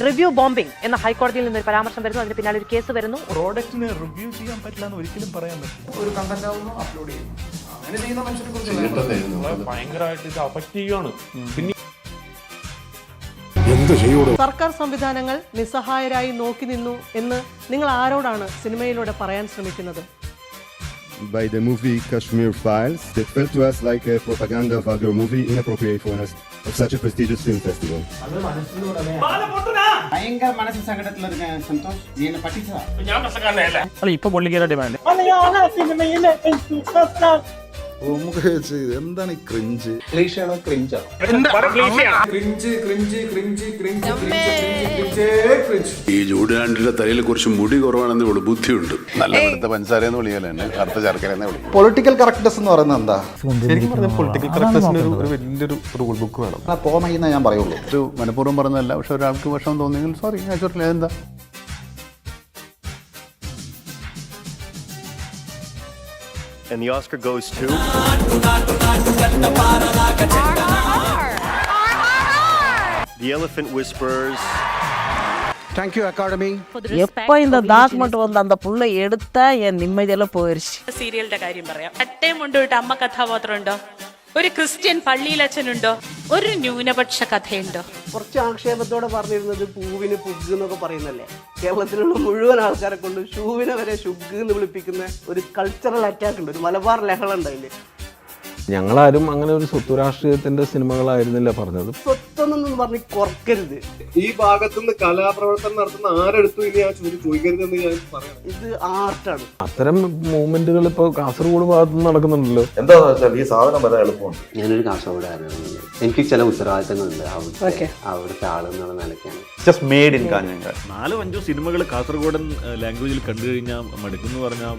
Review bombing എന്ന ഹൈക്കോടതിയിൽ നിന്ന് ഒരു പരാമർശം വരുന്നു. അതിന് പിന്നാലെ ഒരു കേസ് വരുന്നു. പ്രോഡക്റ്റിനെ റിവ്യൂ ചെയ്യാൻ പറ്റില്ല എന്ന് ഒരിക്കലും പറയാൻ പറ്റില്ല. ഒരു കണ്ടന്റ് ആവുന്നു, അപ്ലോഡ് ചെയ്യുന്നു. അങ്ങനെ ചെയ്യുന്ന മനുഷ്യരെ കുറിച്ച് ഭയങ്കരമായിട്ട് ഇത് അഫക്ട് ചെയ്യുകയാണ്. പിന്നെ സർക്കാർ സംവിധാനങ്ങൾ നിസ്സഹായരായി നോക്കി നിന്നു എന്ന് നിങ്ങൾ ആരോടാണ് സിനിമയിലൂടെ പറയാൻ ശ്രമിക്കുന്നത്? By the movie Kashmir Files, that felt to us like a propaganda vulgar movie inappropriate for us of such a prestigious film festival. ഭയങ്കര മനസ്സിൽ സങ്കടത്തിലൊരു സന്തോഷ് എന്നെ പറ്റിച്ചതാ. അല്ല ഇപ്പൊ പൊള്ളിക്കേണ്ട ഡിമാൻഡ് എന്താണ് ഈ ക്രിഞ്ച്? ഈ ചൂടുകാണ്ടിന്റെ തലയിൽ കുറച്ച് മുടി കുറവാണെന്നേ ഉള്ളൂ, ബുദ്ധിയുണ്ട്. നല്ല വെളുത്ത പഞ്ചസാരയെന്ന് വിളിക്കല, എന്നെ കറുത്ത ശർക്കരയെന്ന് വിളിക്കും. പൊളിറ്റിക്കൽ കറക്റ്റ്നെസ് എന്ന് പറയുന്നത് എന്താ? ശരിക്കും പറഞ്ഞാൽ പൊളിറ്റിക്കൽ കറക്റ്റ്നെസിന് ഒരു വലിയൊരു റൂൾ ബുക്ക് വേണം. പോമെന്ന് ഞാൻ പറയുള്ളൂ. ഒരു മനഃപൂർവ്വം പറഞ്ഞതല്ല, പക്ഷെ ഒരാൾക്ക് വിഷമം തോന്നിയെങ്കിൽ സോറി, ആയിക്കോട്ടെ, എന്താ. And the Oscar goes to... The Elephant Whisperers. Thank you, Academy. எப்போ இந்த டாக்குமெண்ட் வந்து அந்த புள்ள எடுத்தா என் நிம்மதியெல்லாம் போயிருச்சு. സീരിയലിന്റെ കാര്യം പറയാം. അട്ടയും കൊണ്ടുപോയിട്ട് അമ്മ കഥാപാത്രം ഉണ്ടോ? ഒരു ക്രിസ്ത്യൻ പള്ളിയിലച്ഛനുണ്ടോ? ഒരു ന്യൂനപക്ഷ കഥയുണ്ടോ? കുറച്ച് ആക്ഷേപത്തോടെ പറഞ്ഞിരുന്നത് പൂവിന് പുഗ് എന്നൊക്കെ പറയുന്നല്ലേ. കേരളത്തിലുള്ള മുഴുവൻ ആൾക്കാരെ കൊണ്ട് ഷൂവിനെ വരെ ഷുഗ് എന്ന് വിളിപ്പിക്കുന്ന ഒരു കൾച്ചറൽ അറ്റാക്ക് ഉണ്ട്, ഒരു മലബാർ ലഹള ഉണ്ടായില്ലേ. ഞങ്ങളാരും അങ്ങനെ ഒരു സ്വത്ത് രാഷ്ട്രീയത്തിന്റെ സിനിമകളായിരുന്നില്ല പറഞ്ഞത്. സ്വത്തൊന്നും പറഞ്ഞ് കുറക്കരുത്. ഈ ഭാഗത്തുനിന്ന് കലാപ്രവർത്തനം നടത്തുന്ന ആരെടുത്തു ഇനി ആ ചോദിക്കരുതെന്ന് ഞാൻ പറയാം. ഇത് ആർട്ടാണ്. അത്തരം മൂവ്മെന്റുകൾ ഇപ്പൊ കാസർഗോഡ് ഭാഗത്ത് നടക്കുന്നുണ്ടല്ലോ. എന്താന്ന് വെച്ചാൽ ഈ സാധനം വരാൻ എളുപ്പമുണ്ട്. ഞാനൊരു കാസർഗോഡുകാരനാണ്. എനിക്ക് ചില ഉത്തരവാദിത്തങ്ങളുണ്ട് അവിടുത്തെ ആളെന്നുള്ള നിലയ്ക്കാണ്. Just made in Kanhangad. 4-5 സിനിമകൾ കാസർഗോഡൻ ലാംഗ്വേജിൽ കണ്ടു കഴിഞ്ഞാൽ മടുക്കുന്നു പറഞ്ഞാൽ